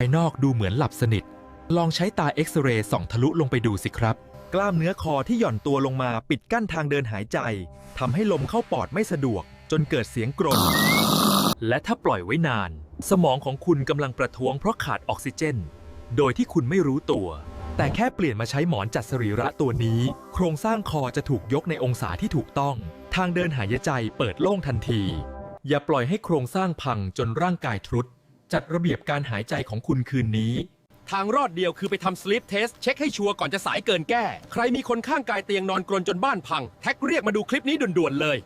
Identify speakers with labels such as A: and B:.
A: ภายนอกดูเหมือนหลับสนิทลองใช้ตาเอ็กซเรย์ส่องทะลุลงไปดูสิครับกล้ามเนื้อคอที่หย่อนตัวลงมาปิดกั้นทางเดินหายใจทำให้ลมเข้าปอดไม่สะดวกจนเกิดเสียงกรนและถ้าปล่อยไว้นานสมองของคุณกำลังประท้วงเพราะขาดออกซิเจนโดยที่คุณไม่รู้ตัวแต่แค่เปลี่ยนมาใช้หมอนจัดสรีระตัวนี้โครงสร้างคอจะถูกยกในองศาที่ถูกต้องทางเดินหายใจเปิดโล่งทันทีอย่าปล่อยให้โครงสร้างพังจนร่างกายทรุดจัดระเบียบการหายใจของคุณคืนนี้
B: ทางรอดเดียวคือไปทำ sleep test เช็คให้ชัวร์ก่อนจะสายเกินแก้ใครมีคนข้างกายเตียงนอนกรนจนบ้านพังแท็กเรียกมาดูคลิปนี้ด่วนๆเลย